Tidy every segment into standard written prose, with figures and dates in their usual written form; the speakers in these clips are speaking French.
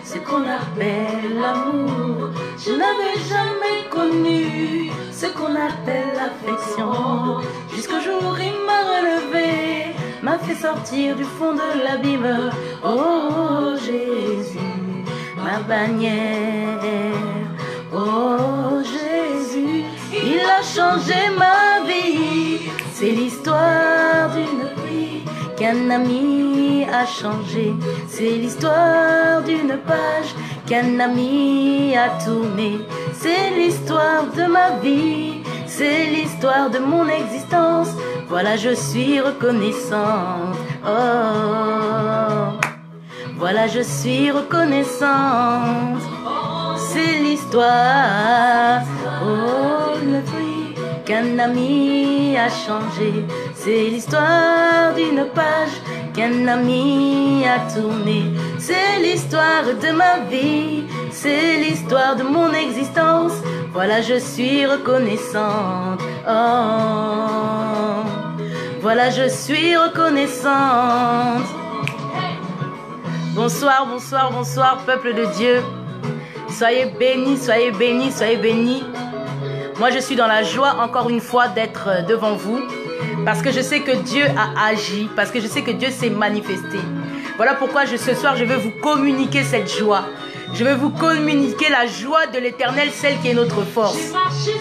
Ce qu'on appelle l'amour, je n'avais jamais connu ce qu'on appelle l'affection. Jusqu'au jour il m'a relevé, m'a fait sortir du fond de l'abîme. Oh Jésus, ma bannière. Oh Jésus, il a changé ma vie. C'est l'histoire d'une vie qu'un ami a changé. C'est l'histoire d'une page qu'un ami a tournée. C'est l'histoire de ma vie, c'est l'histoire de mon existence. Voilà, je suis reconnaissante. Oh, voilà, je suis reconnaissante. C'est l'histoire, oh, le vie qu'un ami a changé. C'est l'histoire d'une page qu'un ami a tournée. C'est l'histoire de ma vie, c'est l'histoire de mon existence. Voilà, je suis reconnaissante. Oh, voilà, je suis reconnaissante. Bonsoir, bonsoir, bonsoir, peuple de Dieu. Soyez bénis, soyez bénis, soyez bénis. Moi, je suis dans la joie, encore une fois, d'être devant vous. Parce que je sais que Dieu a agi. Parce que je sais que Dieu s'est manifesté. Voilà pourquoi ce soir, je veux vous communiquer cette joie. Je veux vous communiquer la joie de l'Éternel, celle qui est notre force.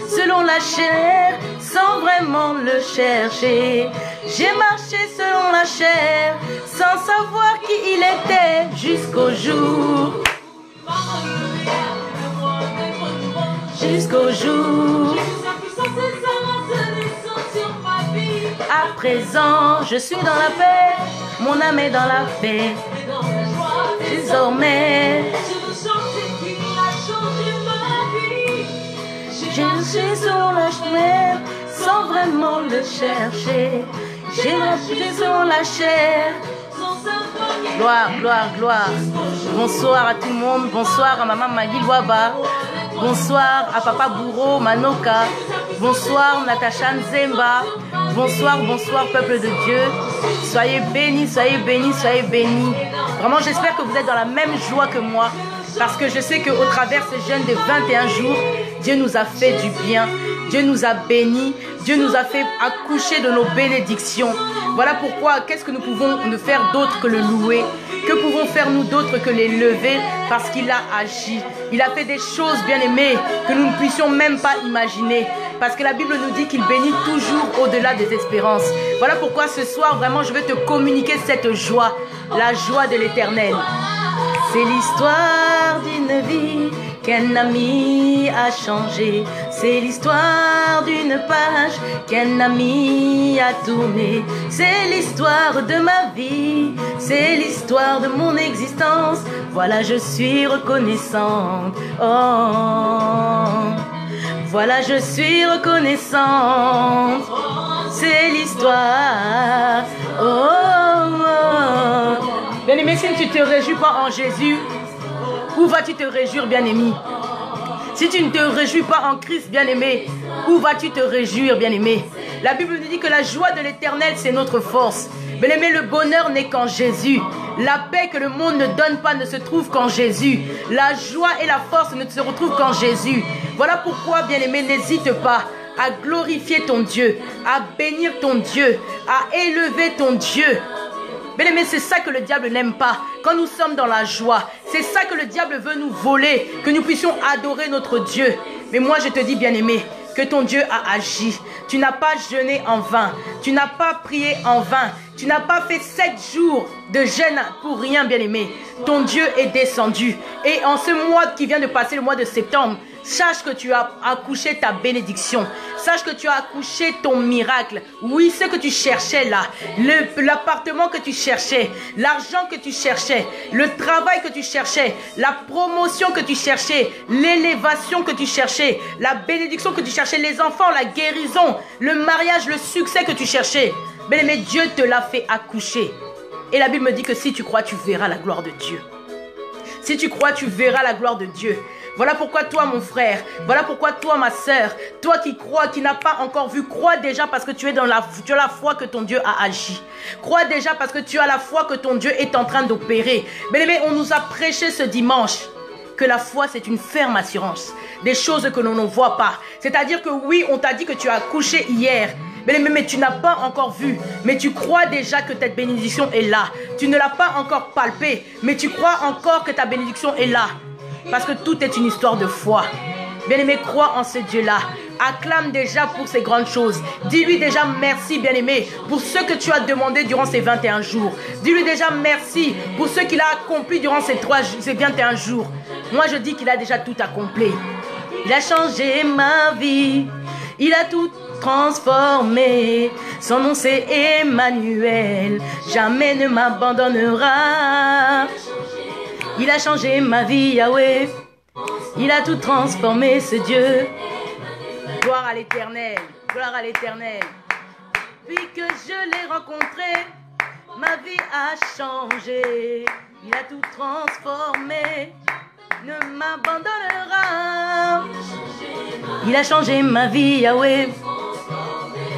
Selon la chair, sans vraiment le chercher. J'ai marché selon la chair, sans savoir qui il était, jusqu'au jour. Jusqu'au jour. À présent, je suis dans la paix, mon âme est dans la paix. Désormais, je suis sur la chair, sans vraiment le chercher. J'ai marché sur la chair. Gloire, gloire, gloire. Bonsoir à tout le monde. Bonsoir à maman Magui Waba. Bonsoir à papa Bourreau Manoka. Bonsoir Natacha Nzemba. Bonsoir, bonsoir peuple de Dieu. Soyez bénis, soyez bénis, soyez bénis. Vraiment, j'espère que vous êtes dans la même joie que moi. Parce que je sais qu'au travers ce jeûne de 21 jours, Dieu nous a fait du bien. Dieu nous a bénis. Dieu nous a fait accoucher de nos bénédictions. Voilà pourquoi, qu'est-ce que nous pouvons ne faire d'autre que le louer? Que pouvons faire nous d'autre que les lever? Parce qu'il a agi. Il a fait des choses, bien aimées, que nous ne puissions même pas imaginer. Parce que la Bible nous dit qu'il bénit toujours au-delà des espérances. Voilà pourquoi ce soir, vraiment, je vais te communiquer cette joie. La joie de l'Éternel. C'est l'histoire d'une vie qu'un ami a changé. C'est l'histoire d'une page qu'un ami a tournée. C'est l'histoire de ma vie, c'est l'histoire de mon existence. Voilà, je suis reconnaissante. Oh, voilà, je suis reconnaissante. C'est l'histoire. Oh, oh. Bien-aimé, si tu ne te réjouis pas en Jésus, où vas-tu te réjouir, bien-aimé? Si tu ne te réjouis pas en Christ, bien-aimé, où vas-tu te réjouir, bien-aimé? La Bible nous dit que la joie de l'Éternel, c'est notre force. Bien-aimé, le bonheur n'est qu'en Jésus. La paix que le monde ne donne pas ne se trouve qu'en Jésus. La joie et la force ne se retrouvent qu'en Jésus. Voilà pourquoi, bien-aimé, n'hésite pas à glorifier ton Dieu, à bénir ton Dieu, à élever ton Dieu. Bien-aimé, c'est ça que le diable n'aime pas. Quand nous sommes dans la joie, c'est ça que le diable veut nous voler, que nous puissions adorer notre Dieu. Mais moi, je te dis, bien-aimé, que ton Dieu a agi. Tu n'as pas jeûné en vain. Tu n'as pas prié en vain. Tu n'as pas fait 7 jours de jeûne pour rien, bien-aimé. Ton Dieu est descendu. Et en ce mois qui vient de passer, le mois de septembre, sache que tu as accouché ta bénédiction. Sache que tu as accouché ton miracle. Oui, ce que tu cherchais là. L'appartement que tu cherchais. L'argent que tu cherchais. Le travail que tu cherchais. La promotion que tu cherchais. L'élévation que tu cherchais. La bénédiction que tu cherchais. Les enfants, la guérison. Le mariage, le succès que tu cherchais. Bien-aimé, Dieu te l'a fait accoucher. Et la Bible me dit que si tu crois, tu verras la gloire de Dieu. Si tu crois, tu verras la gloire de Dieu. Voilà pourquoi toi, mon frère, voilà pourquoi toi, ma sœur, toi qui crois, qui n'as pas encore vu, crois déjà parce que tu as la foi que ton Dieu a agi. Crois déjà parce que tu as la foi que ton Dieu est en train d'opérer. Bien-aimé, on nous a prêché ce dimanche que la foi, c'est une ferme assurance des choses que l'on ne voit pas. C'est-à-dire que oui, on t'a dit que tu as accouché hier, mais tu n'as pas encore vu. Mais tu crois déjà que ta bénédiction est là. Tu ne l'as pas encore palpée, mais tu crois encore que ta bénédiction est là. Parce que tout est une histoire de foi. Bien-aimé, crois en ce Dieu-là. Acclame déjà pour ces grandes choses. Dis-lui déjà merci, bien-aimé, pour ce que tu as demandé durant ces 21 jours. Dis-lui déjà merci pour ce qu'il a accompli durant ces 21 jours. Moi, je dis qu'il a déjà tout accompli. Il a changé ma vie. Il a tout transformé. Son nom c'est Emmanuel. Jamais ne m'abandonnera. Il a changé ma vie, Yahweh. Il a tout transformé, ce Dieu. Gloire à l'Éternel. Gloire à l'Éternel. Depuis que je l'ai rencontré, ma vie a changé. Il a tout transformé. Ne m'abandonnera. Il a changé ma vie, Yahweh.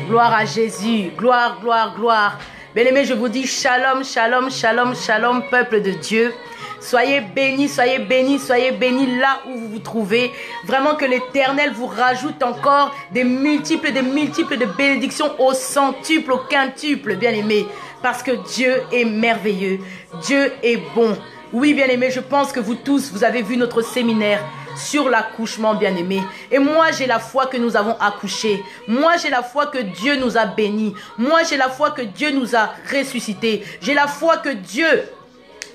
Gloire à Jésus. Gloire, gloire, gloire. Bien-aimés, je vous dis shalom, shalom, shalom, shalom, peuple de Dieu. Soyez bénis, soyez bénis, soyez bénis là où vous vous trouvez. Vraiment que l'Éternel vous rajoute encore des multiples de bénédictions au centuple, au quintuple, bien-aimés. Parce que Dieu est merveilleux. Dieu est bon. Oui, bien-aimés, je pense que vous tous, vous avez vu notre séminaire sur l'accouchement, bien-aimé. Et moi, j'ai la foi que nous avons accouché. Moi, j'ai la foi que Dieu nous a bénis. Moi, j'ai la foi que Dieu nous a ressuscités. J'ai la foi que Dieu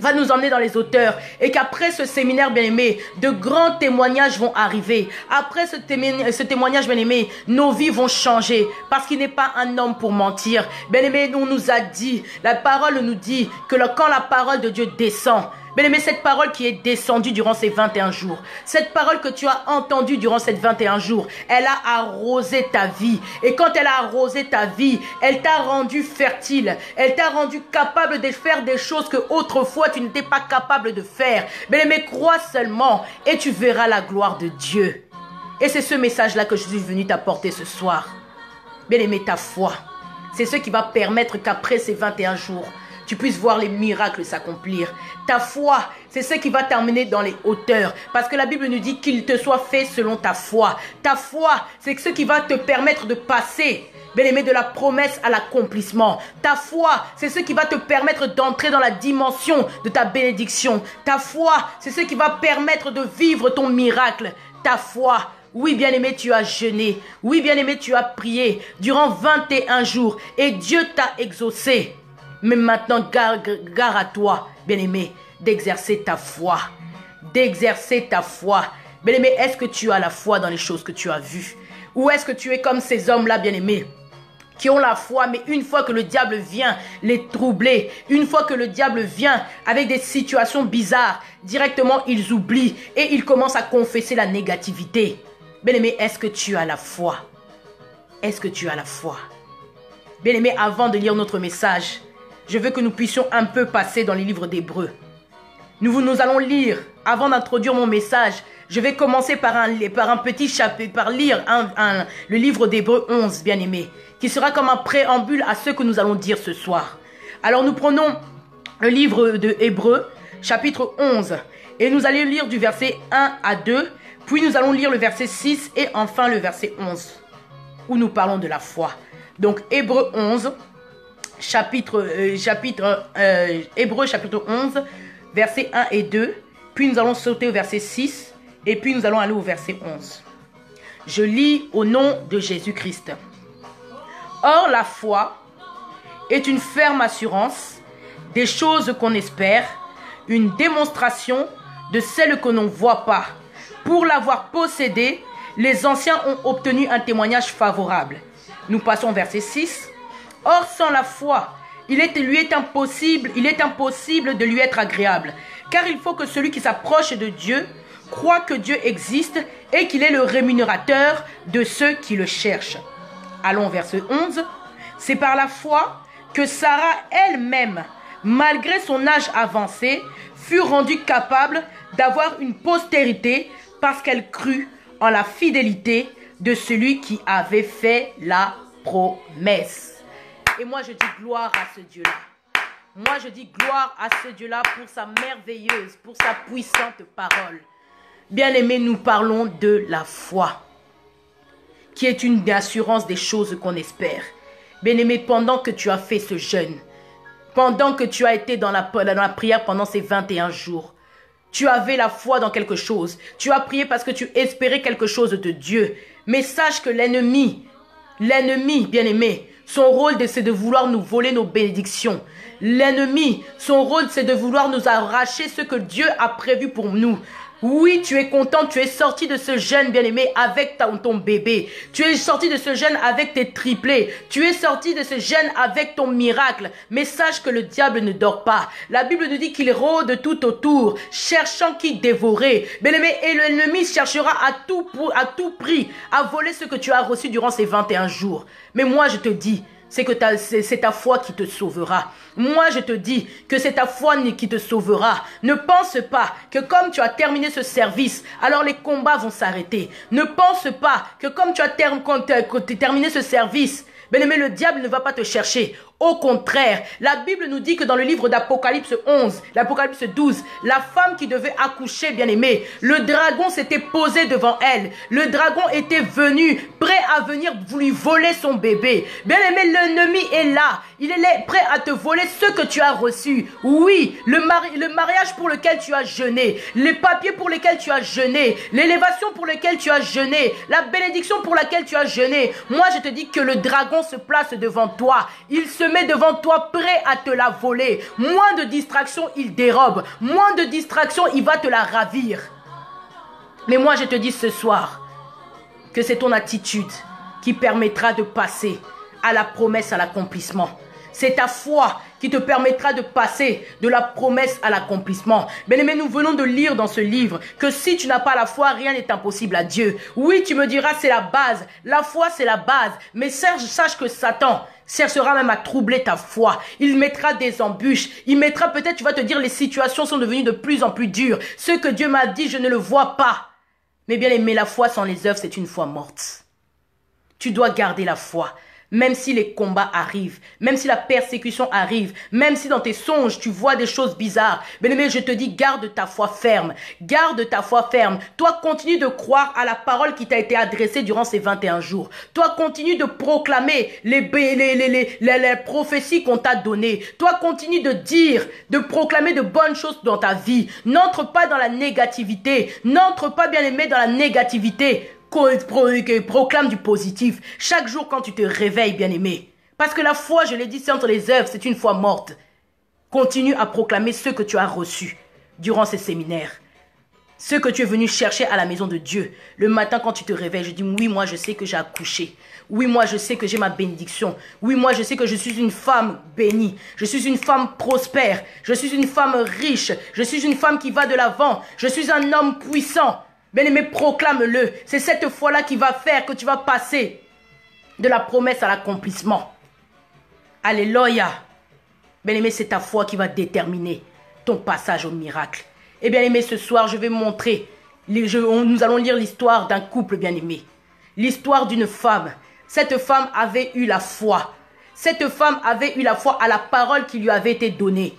va nous emmener dans les hauteurs et qu'après ce séminaire, bien-aimé, de grands témoignages vont arriver. Après ce témoignage, bien-aimé, nos vies vont changer parce qu'il n'est pas un homme pour mentir. Bien-aimé, on nous a dit, la parole nous dit que quand la parole de Dieu descend, bien-aimé, cette parole qui est descendue durant ces 21 jours, cette parole que tu as entendue durant ces 21 jours, elle a arrosé ta vie. Et quand elle a arrosé ta vie, elle t'a rendu fertile. Elle t'a rendu capable de faire des choses que autrefois tu n'étais pas capable de faire. Bien-aimé, crois seulement et tu verras la gloire de Dieu. Et c'est ce message-là que je suis venu t'apporter ce soir. Bien-aimé, ta foi, c'est ce qui va permettre qu'après ces 21 jours, tu puisses voir les miracles s'accomplir. Ta foi, c'est ce qui va t'emmener dans les hauteurs. Parce que la Bible nous dit qu'il te soit fait selon ta foi. Ta foi, c'est ce qui va te permettre de passer, bien-aimé, de la promesse à l'accomplissement. Ta foi, c'est ce qui va te permettre d'entrer dans la dimension de ta bénédiction. Ta foi, c'est ce qui va permettre de vivre ton miracle. Ta foi, oui, bien-aimé, tu as jeûné. Oui, bien-aimé, tu as prié durant 21 jours. Et Dieu t'a exaucé. Mais maintenant, gare à toi, bien-aimé, d'exercer ta foi. D'exercer ta foi. Bien-aimé, est-ce que tu as la foi dans les choses que tu as vues? Ou est-ce que tu es comme ces hommes-là, bien-aimés, qui ont la foi, mais une fois que le diable vient les troubler, une fois que le diable vient avec des situations bizarres, directement, ils oublient et ils commencent à confesser la négativité. Bien-aimé, est-ce que tu as la foi? Est-ce que tu as la foi? Bien-aimé, avant de lire notre message, je veux que nous puissions un peu passer dans les livres d'Hébreux. Nous allons lire, avant d'introduire mon message, je vais commencer par un petit chapitre, par lire le livre d'Hébreux 11, bien-aimé, qui sera comme un préambule à ce que nous allons dire ce soir. Alors nous prenons le livre de Hébreux, chapitre 11, et nous allons lire du verset 1 à 2, puis nous allons lire le verset 6 et enfin le verset 11, où nous parlons de la foi. Donc Hébreux 11, Hébreux chapitre 11, versets 1 et 2, puis nous allons sauter au verset 6, et puis nous allons aller au verset 11. Je lis au nom de Jésus-Christ. Or, la foi est une ferme assurance des choses qu'on espère, une démonstration de celles que l'on ne voit pas. Pour l'avoir possédée, les anciens ont obtenu un témoignage favorable. Nous passons au verset 6. Or, sans la foi, il est impossible de lui être agréable. Car il faut que celui qui s'approche de Dieu croit que Dieu existe et qu'il est le rémunérateur de ceux qui le cherchent. Allons au verset 11. C'est par la foi que Sarah elle-même, malgré son âge avancé, fut rendue capable d'avoir une postérité parce qu'elle crut en la fidélité de celui qui avait fait la promesse. Et moi, je dis gloire à ce Dieu-là. Moi, je dis gloire à ce Dieu-là pour sa merveilleuse, pour sa puissante parole. Bien-aimés, nous parlons de la foi, qui est une assurance des choses qu'on espère. Bien-aimé, pendant que tu as fait ce jeûne, pendant que tu as été dans la prière pendant ces 21 jours, tu avais la foi dans quelque chose. Tu as prié parce que tu espérais quelque chose de Dieu. Mais sache que l'ennemi, bien-aimé, son rôle, c'est de vouloir nous voler nos bénédictions. L'ennemi, son rôle, c'est de vouloir nous arracher ce que Dieu a prévu pour nous. Oui, tu es content, tu es sorti de ce jeûne, bien-aimé, avec ton bébé. Tu es sorti de ce jeûne avec tes triplés. Tu es sorti de ce jeûne avec ton miracle. Mais sache que le diable ne dort pas. La Bible nous dit qu'il rôde tout autour, cherchant qui dévorer. Bien-aimé, et l'ennemi cherchera à tout prix à voler ce que tu as reçu durant ces 21 jours. Mais moi, je te dis, c'est ta foi qui te sauvera. Moi, je te dis que c'est ta foi qui te sauvera. Ne pense pas que comme tu as terminé ce service, alors les combats vont s'arrêter. Ne pense pas que comme tu as terminé ce service, bien-aimé, le diable ne va pas te chercher. Au contraire, la Bible nous dit que dans le livre d'Apocalypse 11, l'Apocalypse 12, la femme qui devait accoucher, bien-aimée, le dragon s'était posé devant elle. Le dragon était venu, prêt à venir lui voler son bébé. Bien-aimé, l'ennemi est là. Il est là, prêt à te voler ce que tu as reçu. Oui, le mariage pour lequel tu as jeûné, les papiers pour lesquels tu as jeûné, l'élévation pour laquelle tu as jeûné, la bénédiction pour laquelle tu as jeûné. Moi, je te dis que le dragon se place devant toi. Il se met devant toi prêt à te la voler. Moins de distraction, il dérobe. Moins de distraction, il va te la ravir. Mais moi, je te dis ce soir que c'est ton attitude qui permettra de passer à la promesse, à l'accomplissement. C'est ta foi qui te permettra de passer de la promesse à l'accomplissement. Bien-aimé, nous venons de lire dans ce livre que si tu n'as pas la foi, rien n'est impossible à Dieu. Oui, tu me diras, c'est la base. La foi, c'est la base. Mais sache que Satan cherchera même à troubler ta foi. Il mettra des embûches. Il mettra peut-être, tu vas te dire, les situations sont devenues de plus en plus dures. Ce que Dieu m'a dit, je ne le vois pas. Mais bien aimé, la foi sans les œuvres, c'est une foi morte. Tu dois garder la foi. Même si les combats arrivent, même si la persécution arrive, même si dans tes songes tu vois des choses bizarres, bien-aimé, je te dis, garde ta foi ferme. Garde ta foi ferme. Toi, continue de croire à la parole qui t'a été adressée durant ces 21 jours. Toi, continue de proclamer les prophéties qu'on t'a données. Toi, continue de dire, de proclamer de bonnes choses dans ta vie. N'entre pas dans la négativité. N'entre pas, bien-aimé, dans la négativité. Proclame du positif. Chaque jour quand tu te réveilles, bien-aimé. Parce que la foi, je l'ai dit, c'est entre les œuvres, c'est une foi morte. Continue à proclamer ce que tu as reçu durant ces séminaires. Ce que tu es venu chercher à la maison de Dieu. Le matin quand tu te réveilles, je dis, oui, moi je sais que j'ai accouché. Oui, moi je sais que j'ai ma bénédiction. Oui, moi je sais que je suis une femme bénie. Je suis une femme prospère. Je suis une femme riche. Je suis une femme qui va de l'avant. Je suis un homme puissant. Bien-aimé, proclame-le. C'est cette foi-là qui va faire que tu vas passer de la promesse à l'accomplissement. Alléluia. Bien-aimé, c'est ta foi qui va déterminer ton passage au miracle. Et bien-aimé, ce soir, je vais montrer, nous allons lire l'histoire d'un couple bien-aimé. L'histoire d'une femme. Cette femme avait eu la foi. Cette femme avait eu la foi à la parole qui lui avait été donnée.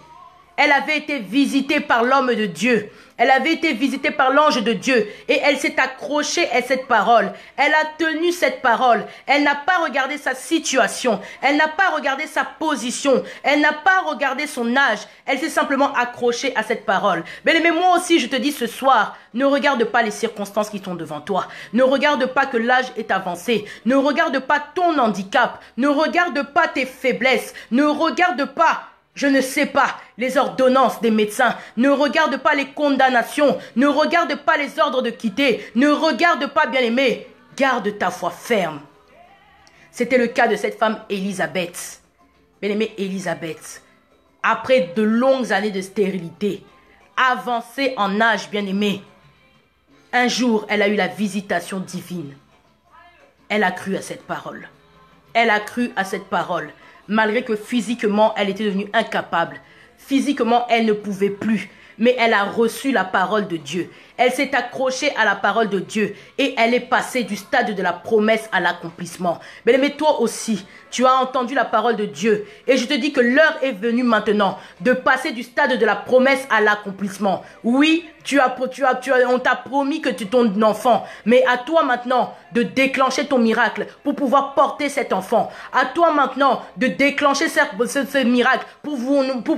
Elle avait été visitée par l'homme de Dieu. Elle avait été visitée par l'ange de Dieu. Et elle s'est accrochée à cette parole. Elle a tenu cette parole. Elle n'a pas regardé sa situation. Elle n'a pas regardé sa position. Elle n'a pas regardé son âge. Elle s'est simplement accrochée à cette parole. Mais moi aussi, je te dis ce soir, ne regarde pas les circonstances qui sont devant toi. Ne regarde pas que l'âge est avancé. Ne regarde pas ton handicap. Ne regarde pas tes faiblesses. Ne regarde pas, je ne sais pas, les ordonnances des médecins. Ne regarde pas les condamnations. Ne regarde pas les ordres de quitter. Ne regarde pas, bien-aimé. Garde ta foi ferme. C'était le cas de cette femme Élisabeth. Bien-aimée Élisabeth. Après de longues années de stérilité, avancée en âge, bien-aimée, un jour, elle a eu la visitation divine. Elle a cru à cette parole. Elle a cru à cette parole. Malgré que physiquement, elle était devenue incapable. Physiquement, elle ne pouvait plus. mais elle a reçu la parole de Dieu. Elle s'est accrochée à la parole de Dieu et elle est passée du stade de la promesse à l'accomplissement. Mais toi aussi, tu as entendu la parole de Dieu et je te dis que l'heure est venue maintenant de passer du stade de la promesse à l'accomplissement. Oui, on t'a promis que tu ton enfant, mais à toi maintenant de déclencher ton miracle pour pouvoir porter cet enfant. À toi maintenant de déclencher ce miracle pour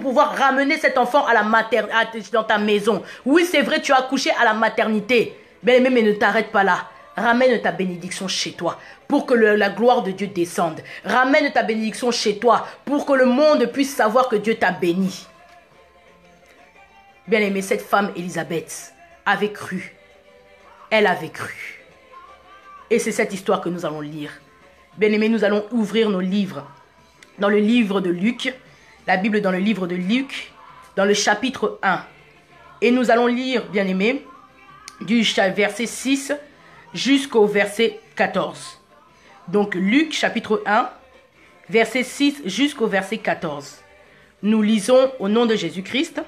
pouvoir ramener cet enfant à la maternité dans ta maison. Oui, c'est vrai, tu as accouché à la maternité. Mais ne t'arrête pas là. Ramène ta bénédiction chez toi pour que la gloire de Dieu descende. Ramène ta bénédiction chez toi pour que le monde puisse savoir que Dieu t'a béni. Bien-aimé, cette femme Élisabeth avait cru. Elle avait cru. Et c'est cette histoire que nous allons lire. Bien-aimé, nous allons ouvrir nos livres. Dans le livre de Luc, la Bible dans le livre de Luc, dans le chapitre 1. Et nous allons lire, bien-aimé, du verset 6 jusqu'au verset 14. Donc Luc chapitre 1, verset 6 jusqu'au verset 14. Nous lisons au nom de Jésus-Christ.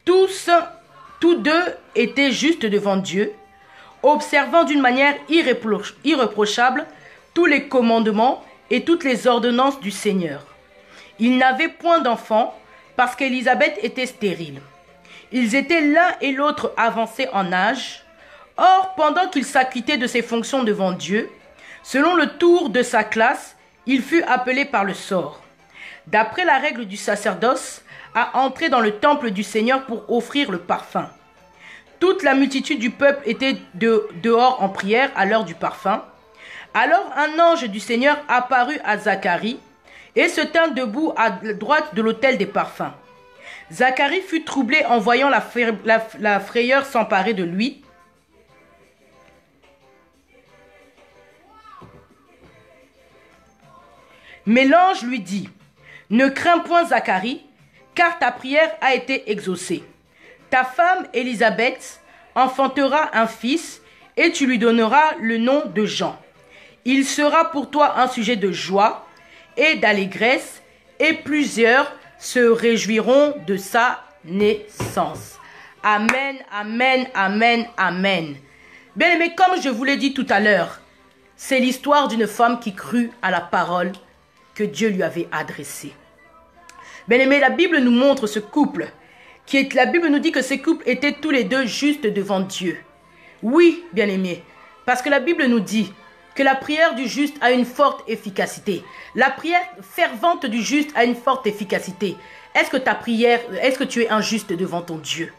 Tous deux étaient justes devant Dieu, observant d'une manière irréprochable tous les commandements et toutes les ordonnances du Seigneur. Ils n'avaient point d'enfants parce qu'Élisabeth était stérile. Ils étaient l'un et l'autre avancés en âge. Or, pendant qu'il s'acquittait de ses fonctions devant Dieu, selon le tour de sa classe, il fut appelé par le sort, d'après la règle du sacerdoce, à entrer dans le temple du Seigneur pour offrir le parfum. Toute la multitude du peuple était dehors en prière à l'heure du parfum. Alors un ange du Seigneur apparut à Zacharie et se tint debout à droite de l'autel des parfums. Zacharie fut troublé en voyant la frayeur s'emparer de lui. Mais l'ange lui dit, « Ne crains point Zacharie, car ta prière a été exaucée. Ta femme Élisabeth enfantera un fils et tu lui donneras le nom de Jean. Il sera pour toi un sujet de joie et d'allégresse et plusieurs se réjouiront de sa naissance. » Amen, amen, amen, amen. Bien aimé, comme je vous l'ai dit tout à l'heure, c'est l'histoire d'une femme qui crut à la parole que Dieu lui avait adressée. Bien aimé, la Bible nous montre ce couple. La Bible nous dit que ces couples étaient tous les deux justes devant Dieu. Oui, bien aimé, parce que la Bible nous dit que la prière du juste a une forte efficacité. La prière fervente du juste a une forte efficacité. Est-ce que ta prière, est-ce que tu es injuste devant ton Dieu?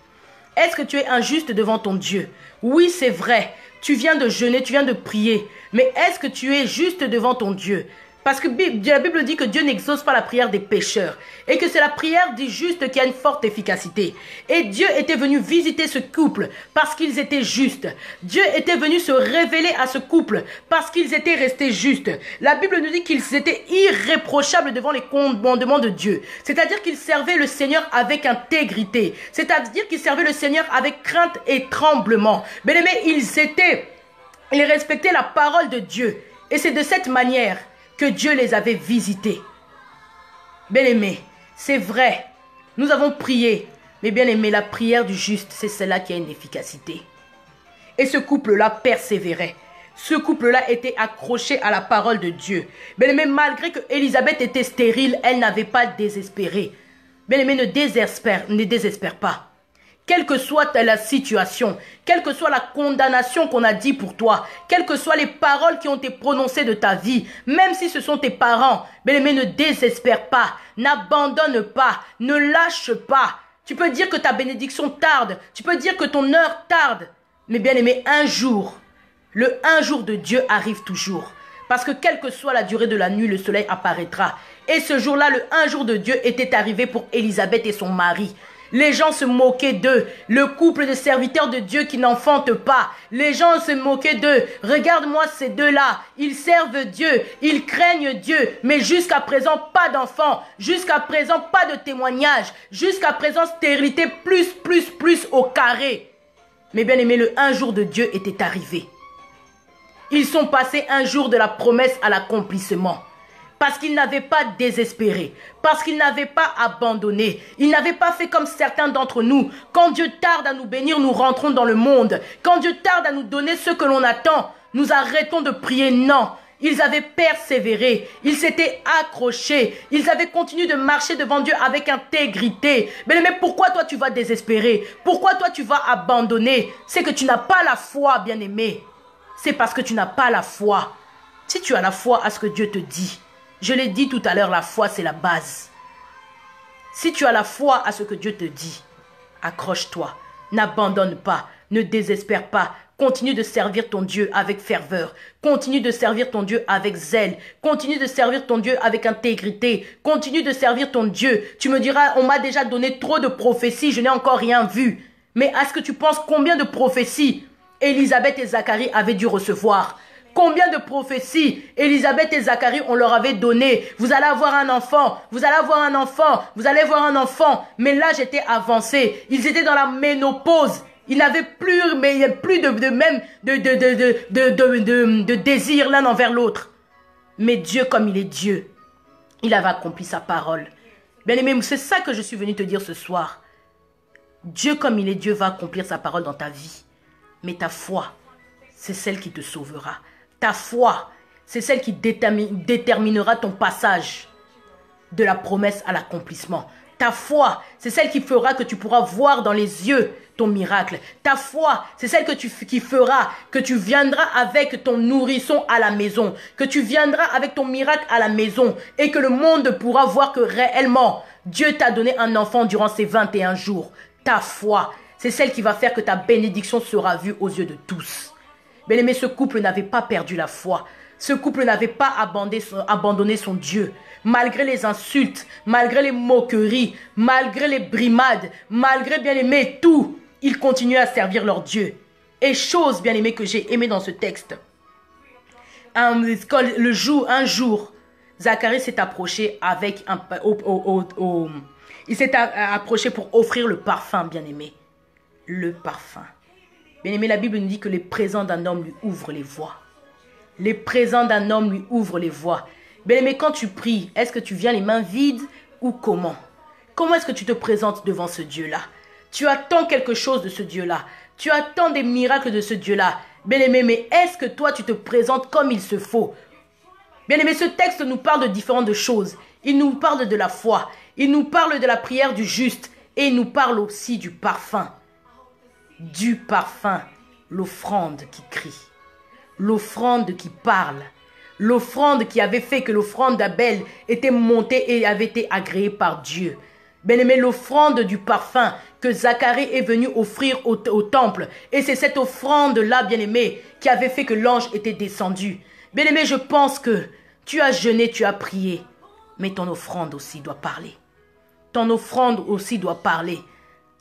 Est-ce que tu es injuste devant ton Dieu? Oui, c'est vrai. Tu viens de jeûner, tu viens de prier. Mais est-ce que tu es juste devant ton Dieu? Parce que la Bible dit que Dieu n'exauce pas la prière des pécheurs et que c'est la prière des justes qui a une forte efficacité. Et Dieu était venu visiter ce couple parce qu'ils étaient justes. Dieu était venu se révéler à ce couple parce qu'ils étaient restés justes. La Bible nous dit qu'ils étaient irréprochables devant les commandements de Dieu. C'est-à-dire qu'ils servaient le Seigneur avec intégrité. C'est-à-dire qu'ils servaient le Seigneur avec crainte et tremblement. Bien aimés, ils respectaient la parole de Dieu. Et c'est de cette manière que Dieu les avait visités. Bien-aimés, c'est vrai, nous avons prié, mais bien-aimés, la prière du juste, c'est celle-là qui a une efficacité. Et ce couple-là persévérait. Ce couple-là était accroché à la parole de Dieu. Bien-aimés, malgré que Élisabeth était stérile, elle n'avait pas désespéré. Bien-aimés, ne désespère pas. Quelle que soit la situation, quelle que soit la condamnation qu'on a dit pour toi, quelles que soient les paroles qui ont été prononcées de ta vie, même si ce sont tes parents, bien-aimé, ne désespère pas, n'abandonne pas, ne lâche pas. Tu peux dire que ta bénédiction tarde, tu peux dire que ton heure tarde, mais bien-aimé, un jour de Dieu arrive toujours. Parce que quelle que soit la durée de la nuit, le soleil apparaîtra. Et ce jour-là, le un jour de Dieu était arrivé pour Élisabeth et son mari. Les gens se moquaient d'eux. Le couple de serviteurs de Dieu qui n'enfantent pas. Les gens se moquaient d'eux. Regarde-moi ces deux-là. Ils servent Dieu. Ils craignent Dieu. Mais jusqu'à présent, pas d'enfants. Jusqu'à présent, pas de témoignage. Jusqu'à présent, stérilité plus au carré. Mais bien aimé, le un jour de Dieu était arrivé. Ils sont passés un jour de la promesse à l'accomplissement. Parce qu'il n'avait pas désespéré, parce qu'il n'avait pas abandonné. Il n'avait pas fait comme certains d'entre nous. Quand Dieu tarde à nous bénir, nous rentrons dans le monde. Quand Dieu tarde à nous donner ce que l'on attend, nous arrêtons de prier. Non, ils avaient persévéré, ils s'étaient accrochés, ils avaient continué de marcher devant Dieu avec intégrité. Mais pourquoi toi tu vas désespérer? Pourquoi toi tu vas abandonner? C'est que tu n'as pas la foi, bien-aimé. C'est parce que tu n'as pas la foi. Si tu as la foi à ce que Dieu te dit, je l'ai dit tout à l'heure, la foi c'est la base. Si tu as la foi à ce que Dieu te dit, accroche-toi, n'abandonne pas, ne désespère pas. Continue de servir ton Dieu avec ferveur. Continue de servir ton Dieu avec zèle. Continue de servir ton Dieu avec intégrité. Continue de servir ton Dieu. Tu me diras, on m'a déjà donné trop de prophéties, je n'ai encore rien vu. Mais est-ce que tu penses combien de prophéties Élisabeth et Zacharie avaient dû recevoir? Combien de prophéties Élisabeth et Zacharie, on leur avait donné? Vous allez avoir un enfant, vous allez avoir un enfant, vous allez avoir un enfant. Mais l'âge était avancé. Ils étaient dans la ménopause. Ils n'avaient plus, de désir l'un envers l'autre. Mais Dieu, comme il est Dieu, il avait accompli sa parole. Bien-aimé, c'est ça que je suis venu te dire ce soir. Dieu, comme il est Dieu, va accomplir sa parole dans ta vie. Mais ta foi, c'est celle qui te sauvera. Ta foi, c'est celle qui déterminera ton passage de la promesse à l'accomplissement. Ta foi, c'est celle qui fera que tu pourras voir dans les yeux ton miracle. Ta foi, c'est celle qui fera que tu viendras avec ton nourrisson à la maison, que tu viendras avec ton miracle à la maison et que le monde pourra voir que réellement, Dieu t'a donné un enfant durant ces 21 jours. Ta foi, c'est celle qui va faire que ta bénédiction sera vue aux yeux de tous. Bien-aimé, ce couple n'avait pas perdu la foi. Ce couple n'avait pas abandonné son Dieu. Malgré les insultes, malgré les moqueries, malgré les brimades, malgré, bien-aimé, tout, ils continuaient à servir leur Dieu. Et chose, bien-aimé, que j'ai aimé dans ce texte. Un jour, Zacharie s'est approché avec il s'est approché pour offrir le parfum, bien-aimé. Le parfum. Bien-aimé, la Bible nous dit que les présents d'un homme lui ouvrent les voies. Les présents d'un homme lui ouvrent les voies. Bien-aimé, quand tu pries, est-ce que tu viens les mains vides ou comment? Comment est-ce que tu te présentes devant ce Dieu-là? Tu attends quelque chose de ce Dieu-là. Tu attends des miracles de ce Dieu-là. Bien-aimé, mais est-ce que toi, tu te présentes comme il se faut? Bien-aimé, ce texte nous parle de différentes choses. Il nous parle de la foi. Il nous parle de la prière du juste. Et il nous parle aussi du parfum. Du parfum, l'offrande qui crie, l'offrande qui parle, l'offrande qui avait fait que l'offrande d'Abel était montée et avait été agréée par Dieu. Bien-aimé, l'offrande du parfum que Zacharie est venu offrir au temple. Et c'est cette offrande-là, bien-aimé, qui avait fait que l'ange était descendu. Bien-aimé, je pense que tu as jeûné, tu as prié, mais ton offrande aussi doit parler. Ton offrande aussi doit parler.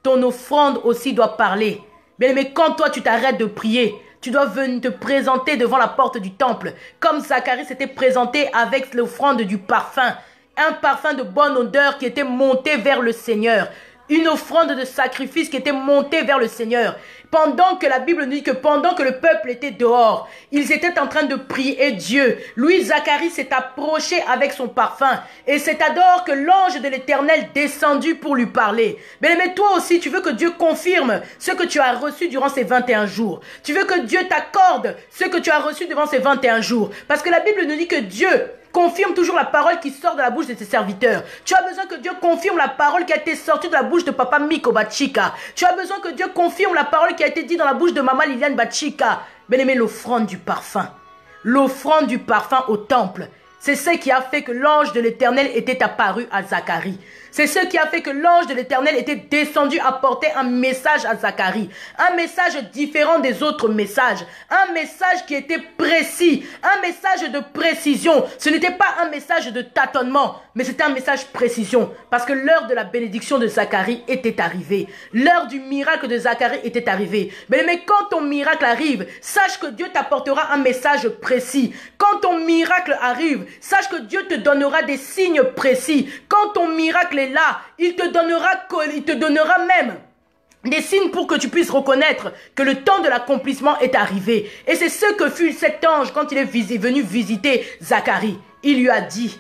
Ton offrande aussi doit parler. Mais quand toi tu t'arrêtes de prier, tu dois venir te présenter devant la porte du temple. Comme Zacharie s'était présenté avec l'offrande du parfum. Un parfum de bonne odeur qui était monté vers le Seigneur. Une offrande de sacrifice qui était montée vers le Seigneur. Pendant que la Bible nous dit que pendant que le peuple était dehors, ils étaient en train de prier Dieu. Lui, Zacharie s'est approché avec son parfum. Et c'est alors que l'ange de l'Éternel descendu pour lui parler. Mais toi aussi, tu veux que Dieu confirme ce que tu as reçu durant ces 21 jours. Tu veux que Dieu t'accorde ce que tu as reçu durant ces 21 jours. Parce que la Bible nous dit que Dieu confirme toujours la parole qui sort de la bouche de ses serviteurs. Tu as besoin que Dieu confirme la parole qui a été sortie de la bouche de Papa Miko Bachika. Tu as besoin que Dieu confirme la parole qui a été dite dans la bouche de Maman Liliane Bachika. Bien-aimé, l'offrande du parfum. L'offrande du parfum au temple. C'est ce qui a fait que l'ange de l'Éternel était apparu à Zacharie. C'est ce qui a fait que l'ange de l'Éternel était descendu apporter un message à Zacharie. Un message différent des autres messages. Un message qui était précis. Un message de précision. Ce n'était pas un message de tâtonnement, mais c'était un message précision. Parce que l'heure de la bénédiction de Zacharie était arrivée. L'heure du miracle de Zacharie était arrivée. Mais quand ton miracle arrive, sache que Dieu t'apportera un message précis. Quand ton miracle arrive, sache que Dieu te donnera des signes précis. Quand ton miracle est là, il te donnera même des signes pour que tu puisses reconnaître que le temps de l'accomplissement est arrivé. Et c'est ce que fut cet ange quand il est venu visiter Zacharie. Il lui a dit,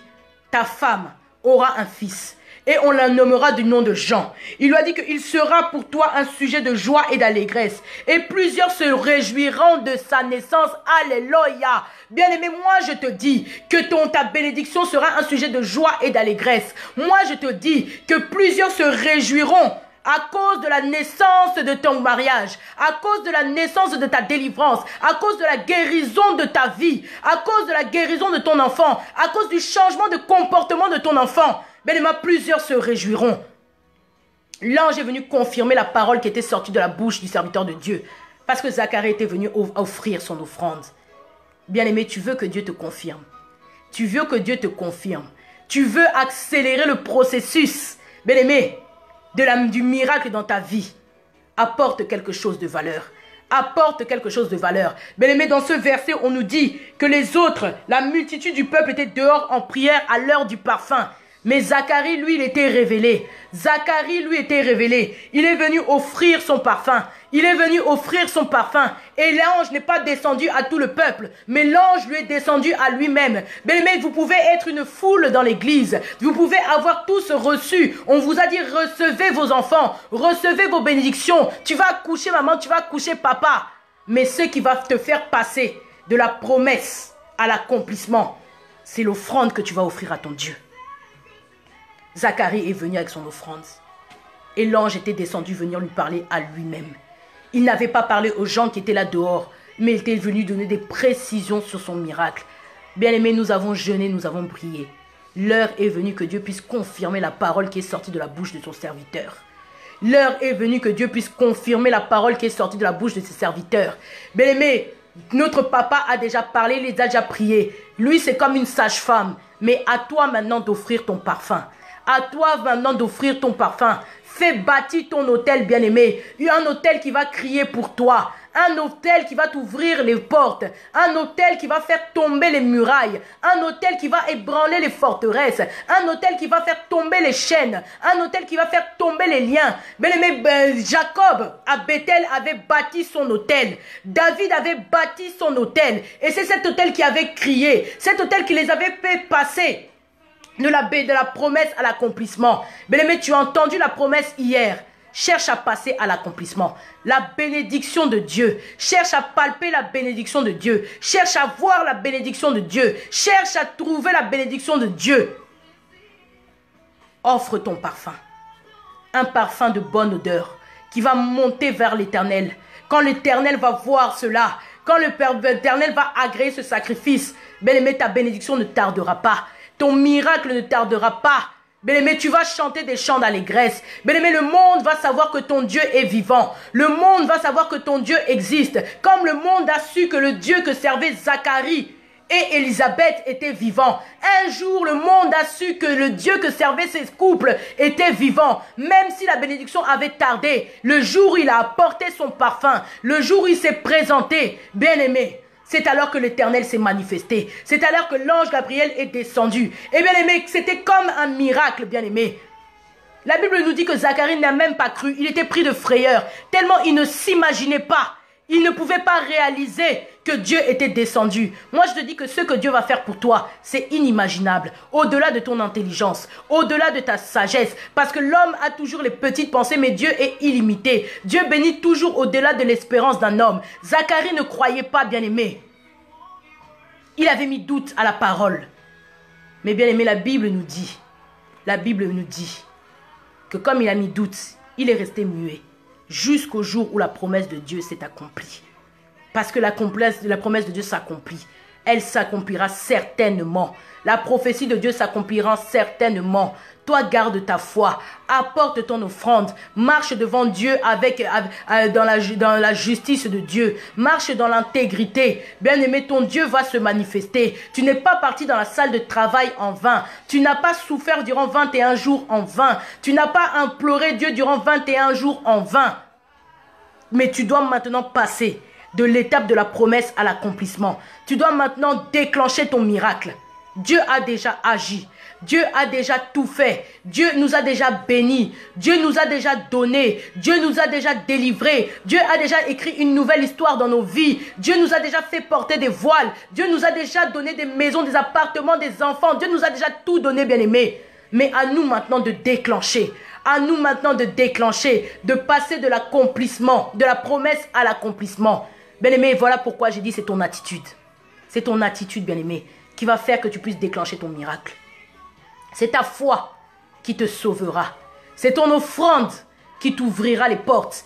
ta femme aura un fils. Et on la nommera du nom de Jean. Il lui a dit qu'il sera pour toi un sujet de joie et d'allégresse. Et plusieurs se réjouiront de sa naissance. Alléluia. Bien-aimé, moi je te dis que ta bénédiction sera un sujet de joie et d'allégresse. Moi je te dis que plusieurs se réjouiront à cause de la naissance de ton mariage, à cause de la naissance de ta délivrance, à cause de la guérison de ta vie, à cause de la guérison de ton enfant, à cause du changement de comportement de ton enfant. Bien-aimé, plusieurs se réjouiront. L'ange est venu confirmer la parole qui était sortie de la bouche du serviteur de Dieu. Parce que Zacharie était venu offrir son offrande. Bien-aimé, tu veux que Dieu te confirme. Tu veux que Dieu te confirme. Tu veux accélérer le processus, bien-aimé, du miracle dans ta vie. Apporte quelque chose de valeur. Apporte quelque chose de valeur. Bien-aimé, dans ce verset, on nous dit que les autres, la multitude du peuple était dehors en prière à l'heure du parfum. Mais Zacharie, lui, il était révélé. Zacharie, lui, était révélé. Il est venu offrir son parfum. Il est venu offrir son parfum. Et l'ange n'est pas descendu à tout le peuple, mais l'ange lui est descendu à lui-même. Bien-aimé, vous pouvez être une foule dans l'église. Vous pouvez avoir tous reçu. On vous a dit, recevez vos enfants. Recevez vos bénédictions. Tu vas accoucher maman, tu vas accoucher papa. Mais ce qui va te faire passer de la promesse à l'accomplissement, c'est l'offrande que tu vas offrir à ton Dieu. Zacharie est venu avec son offrande. Et l'ange était descendu venir lui parler à lui-même. Il n'avait pas parlé aux gens qui étaient là dehors, mais il était venu donner des précisions sur son miracle. Bien-aimés, nous avons jeûné, nous avons prié. L'heure est venue que Dieu puisse confirmer la parole qui est sortie de la bouche de son serviteur. L'heure est venue que Dieu puisse confirmer la parole qui est sortie de la bouche de ses serviteurs. Bien-aimés, notre papa a déjà parlé, il a déjà prié. Lui, c'est comme une sage-femme. Mais à toi maintenant d'offrir ton parfum. À toi maintenant d'offrir ton parfum. Fais bâtir ton hôtel, bien-aimé. Un hôtel qui va crier pour toi. Un hôtel qui va t'ouvrir les portes. Un hôtel qui va faire tomber les murailles. Un hôtel qui va ébranler les forteresses. Un hôtel qui va faire tomber les chaînes. Un hôtel qui va faire tomber les liens. Bien-aimé, Jacob à Bethel avait bâti son hôtel. David avait bâti son hôtel. Et c'est cet hôtel qui avait crié. Cet hôtel qui les avait fait passer de la promesse à l'accomplissement. Bien-aimé, tu as entendu la promesse hier. Cherche à passer à l'accomplissement. La bénédiction de Dieu. Cherche à palper la bénédiction de Dieu. Cherche à voir la bénédiction de Dieu. Cherche à trouver la bénédiction de Dieu. Offre ton parfum. Un parfum de bonne odeur qui va monter vers l'Éternel. Quand l'Éternel va voir cela, quand l'Éternel va agréer ce sacrifice, bien-aimé, ta bénédiction ne tardera pas. Ton miracle ne tardera pas. Bien-aimé, tu vas chanter des chants d'allégresse. Bien-aimé, le monde va savoir que ton Dieu est vivant. Le monde va savoir que ton Dieu existe. Comme le monde a su que le Dieu que servait Zacharie et Élisabeth était vivant. Un jour, le monde a su que le Dieu que servait ces couples était vivant. Même si la bénédiction avait tardé, le jour où il a apporté son parfum, le jour où il s'est présenté, bien-aimé, c'est alors que l'Éternel s'est manifesté. C'est alors que l'ange Gabriel est descendu. Et bien aimé, c'était comme un miracle, bien aimé. La Bible nous dit que Zacharie n'a même pas cru. Il était pris de frayeur. Tellement il ne s'imaginait pas. Il ne pouvait pas réaliser que Dieu était descendu. Moi, je te dis que ce que Dieu va faire pour toi, c'est inimaginable. Au-delà de ton intelligence, au-delà de ta sagesse. Parce que l'homme a toujours les petites pensées, mais Dieu est illimité. Dieu bénit toujours au-delà de l'espérance d'un homme. Zacharie ne croyait pas, bien-aimé. Il avait mis doute à la parole. Mais bien-aimé, la Bible nous dit que comme il a mis doute, il est resté muet. Jusqu'au jour où la promesse de Dieu s'est accomplie. Parce que la promesse de Dieu s'accomplit. Elle s'accomplira certainement. La prophétie de Dieu s'accomplira certainement. Toi, garde ta foi. Apporte ton offrande. Marche devant Dieu dans la justice de Dieu. Marche dans l'intégrité. Bien-aimé, ton Dieu va se manifester. Tu n'es pas parti dans la salle de travail en vain. Tu n'as pas souffert durant 21 jours en vain. Tu n'as pas imploré Dieu durant 21 jours en vain. Mais tu dois maintenant passer de l'étape de la promesse à l'accomplissement. Tu dois maintenant déclencher ton miracle. Dieu a déjà agi. Dieu a déjà tout fait. Dieu nous a déjà bénis. Dieu nous a déjà donné. Dieu nous a déjà délivrés. Dieu a déjà écrit une nouvelle histoire dans nos vies. Dieu nous a déjà fait porter des voiles. Dieu nous a déjà donné des maisons, des appartements, des enfants. Dieu nous a déjà tout donné, bien-aimés. Mais à nous maintenant de déclencher. À nous maintenant de déclencher, de passer de l'accomplissement, de la promesse à l'accomplissement. Bien-aimé, voilà pourquoi j'ai dit c'est ton attitude. C'est ton attitude, bien-aimé, qui va faire que tu puisses déclencher ton miracle. C'est ta foi qui te sauvera. C'est ton offrande qui t'ouvrira les portes.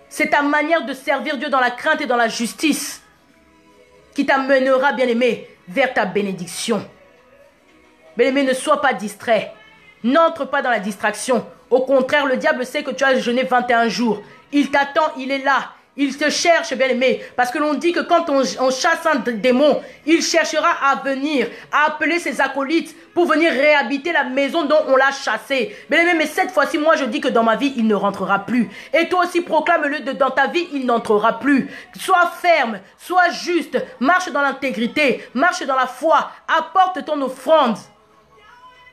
C'est ta manière de servir Dieu dans la crainte et dans la justice qui t'amènera, bien-aimé, vers ta bénédiction. Bien-aimé, ne sois pas distrait. N'entre pas dans la distraction. Au contraire, le diable sait que tu as jeûné 21 jours. Il t'attend, il est là. Il te cherche, bien-aimé. Parce que l'on dit que quand on chasse un démon, il cherchera à venir, à appeler ses acolytes pour venir réhabiter la maison dont on l'a chassé. Bien-aimé, mais cette fois-ci, moi je dis que dans ma vie, il ne rentrera plus. Et toi aussi, proclame-le dans ta vie, il n'entrera plus. Sois ferme, sois juste, marche dans l'intégrité, marche dans la foi, apporte ton offrande.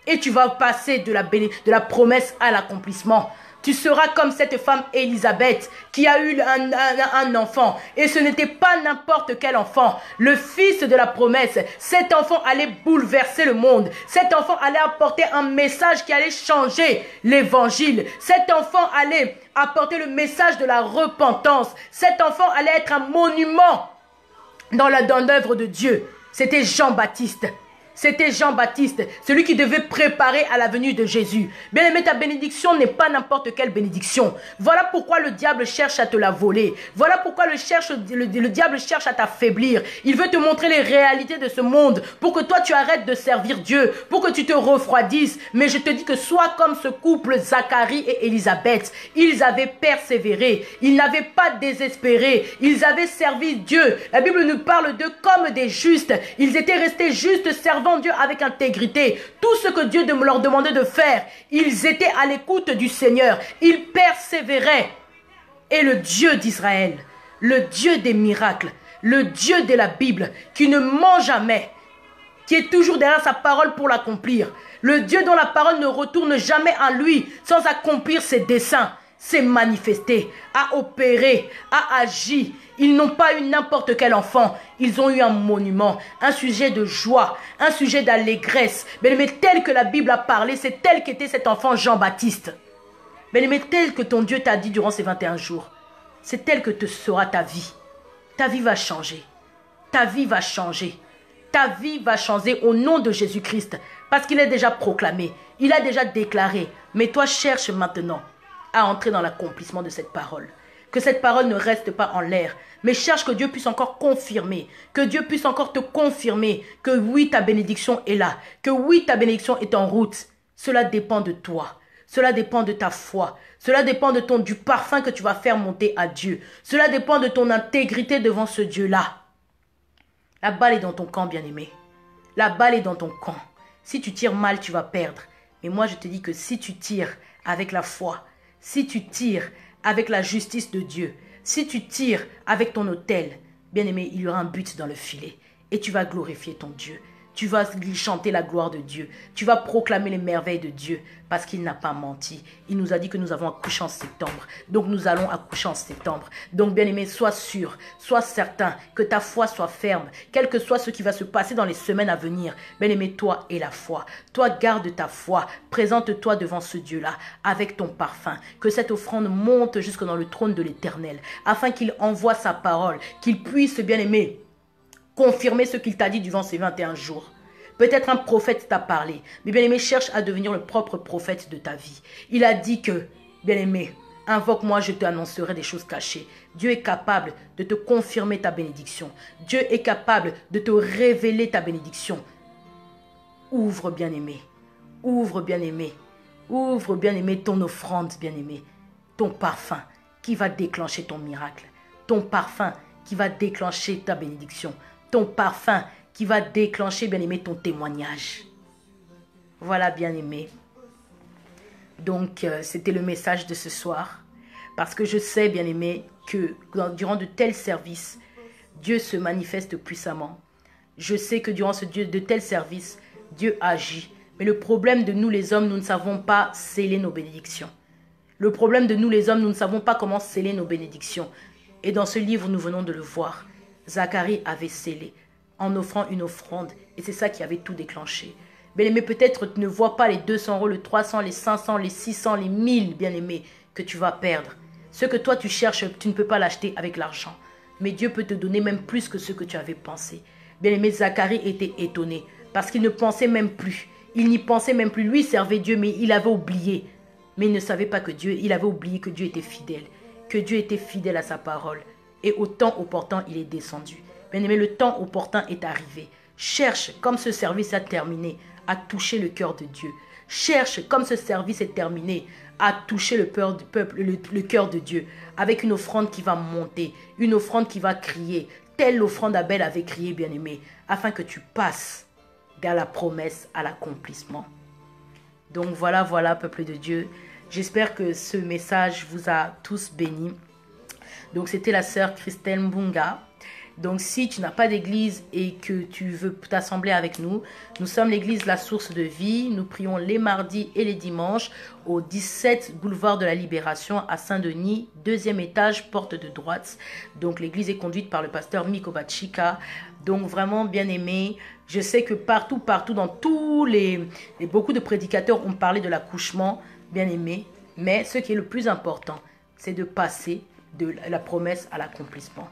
Et tu vas passer de la promesse à l'accomplissement. Tu seras comme cette femme Élisabeth qui a eu un enfant. Et ce n'était pas n'importe quel enfant. Le fils de la promesse. Cet enfant allait bouleverser le monde. Cet enfant allait apporter un message qui allait changer l'évangile. Cet enfant allait apporter le message de la repentance. Cet enfant allait être un monument dans l'œuvre de Dieu. C'était Jean-Baptiste. C'était Jean-Baptiste, celui qui devait préparer à la venue de Jésus. Bien-aimé, ta bénédiction n'est pas n'importe quelle bénédiction. Voilà pourquoi le diable cherche à te la voler. Voilà pourquoi le diable cherche à t'affaiblir. Il veut te montrer les réalités de ce monde pour que toi tu arrêtes de servir Dieu, pour que tu te refroidisses. Mais je te dis que sois comme ce couple Zacharie et Élisabeth. Ils avaient persévéré. Ils n'avaient pas désespéré. Ils avaient servi Dieu. La Bible nous parle d'eux comme des justes. Ils étaient restés justes, servant Dieu avec intégrité. Tout ce que Dieu leur demandait de faire, ils étaient à l'écoute du Seigneur. Ils persévéraient. Et le Dieu d'Israël, le Dieu des miracles, le Dieu de la Bible, qui ne ment jamais, qui est toujours derrière sa parole pour l'accomplir, le Dieu dont la parole ne retourne jamais à lui sans accomplir ses desseins, s'est manifesté, a opéré, a agi. Ils n'ont pas eu n'importe quel enfant. Ils ont eu un monument, un sujet de joie, un sujet d'allégresse. Mais tel que la Bible a parlé, c'est tel qu'était cet enfant Jean-Baptiste. Mais tel que ton Dieu t'a dit durant ces 21 jours, c'est tel que te sera ta vie. Ta vie va changer. Ta vie va changer. Ta vie va changer au nom de Jésus-Christ. Parce qu'il est déjà proclamé. Il a déjà déclaré. Mais toi, cherche maintenant à entrer dans l'accomplissement de cette parole. Que cette parole ne reste pas en l'air, mais cherche que Dieu puisse encore confirmer, que Dieu puisse encore te confirmer que oui, ta bénédiction est là, que oui, ta bénédiction est en route. Cela dépend de toi, cela dépend de ta foi, cela dépend du parfum que tu vas faire monter à Dieu, cela dépend de ton intégrité devant ce Dieu-là. La balle est dans ton camp, bien-aimé. La balle est dans ton camp. Si tu tires mal, tu vas perdre. Mais moi, je te dis que si tu tires avec la foi, si tu tires avec la justice de Dieu, si tu tires avec ton autel, bien-aimé, il y aura un but dans le filet. Et tu vas glorifier ton Dieu. Tu vas chanter la gloire de Dieu. Tu vas proclamer les merveilles de Dieu parce qu'il n'a pas menti. Il nous a dit que nous avons accouché en septembre. Donc nous allons accoucher en septembre. Donc bien-aimé, sois sûr, sois certain que ta foi soit ferme. Quel que soit ce qui va se passer dans les semaines à venir. Bien-aimé, toi et la foi. Toi, garde ta foi. Présente-toi devant ce Dieu-là avec ton parfum. Que cette offrande monte jusque dans le trône de l'Éternel. Afin qu'il envoie sa parole. Qu'il puisse, bien-aimé, confirmer ce qu'il t'a dit durant ces 21 jours. Peut-être un prophète t'a parlé. Mais bien-aimé, cherche à devenir le propre prophète de ta vie. Il a dit que, bien-aimé, invoque-moi, je t'annoncerai des choses cachées. Dieu est capable de te confirmer ta bénédiction. Dieu est capable de te révéler ta bénédiction. Ouvre, bien-aimé. Ouvre, bien-aimé. Ouvre, bien-aimé, ton offrande, bien-aimé. Ton parfum qui va déclencher ton miracle. Ton parfum qui va déclencher ta bénédiction. Ton parfum qui va déclencher, bien-aimé, ton témoignage. Voilà, bien-aimé. Donc, c'était le message de ce soir. Parce que je sais, bien-aimé, que durant de tels services, Dieu se manifeste puissamment. Je sais que durant de tels services, Dieu agit. Mais le problème de nous les hommes, nous ne savons pas sceller nos bénédictions. Le problème de nous les hommes, nous ne savons pas comment sceller nos bénédictions. Et dans ce livre, nous venons de le voir. Zacharie avait scellé en offrant une offrande. Et c'est ça qui avait tout déclenché. Bien-aimé, peut-être tu ne vois pas les 200 euros, les 300, les 500, les 600, les 1000, bien-aimé, que tu vas perdre. Ce que toi tu cherches, tu ne peux pas l'acheter avec l'argent. Mais Dieu peut te donner même plus que ce que tu avais pensé. Bien-aimé, Zacharie était étonné parce qu'il ne pensait même plus. Il n'y pensait même plus. Lui, il servait Dieu, mais il avait oublié. Mais il ne savait pas que Dieu, il avait oublié que Dieu était fidèle. Que Dieu était fidèle à sa parole. Et au temps opportun, il est descendu. Bien-aimé, le temps opportun est arrivé. Cherche, comme ce service a terminé, à toucher le cœur de Dieu. Cherche, comme ce service est terminé, à toucher le cœur du peuple, le cœur de Dieu, avec une offrande qui va monter, une offrande qui va crier, telle l'offrande d'Abel avait crié, bien-aimé, afin que tu passes de la promesse à l'accomplissement. Donc voilà, peuple de Dieu. J'espère que ce message vous a tous bénis. Donc c'était la sœur Christelle Mbunga. Donc si tu n'as pas d'église et que tu veux t'assembler avec nous, nous sommes l'église La Source de Vie. Nous prions les mardis et les dimanches au 17 boulevard de la Libération à Saint-Denis, 2e étage, porte de droite. Donc l'église est conduite par le pasteur Miko Bachika. Donc vraiment bien aimé. Je sais que partout dans beaucoup de prédicateurs ont parlé de l'accouchement, bien aimé. Mais ce qui est le plus important, c'est de passer de la promesse à l'accomplissement.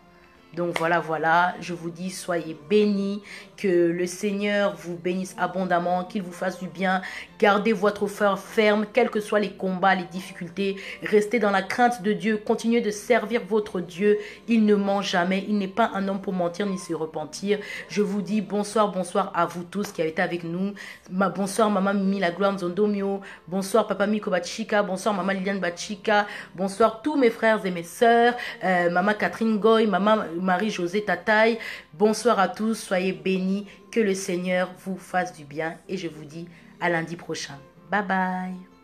Donc voilà, je vous dis, soyez bénis, que le Seigneur vous bénisse abondamment, qu'il vous fasse du bien. Gardez votre foi ferme, quels que soient les combats, les difficultés. Restez dans la crainte de Dieu, continuez de servir votre Dieu. Il ne ment jamais, il n'est pas un homme pour mentir ni se repentir. Je vous dis bonsoir à vous tous qui avez été avec nous. Bonsoir Maman Mimi La Gloire Nzondomio, bonsoir Papa Miko Bachika, bonsoir Maman Liliane Bachika, bonsoir tous mes frères et mes sœurs, Maman Catherine Goy, Maman Marie-Josée Tataï. Bonsoir à tous, soyez bénis, que le Seigneur vous fasse du bien et je vous dis à lundi prochain. Bye bye.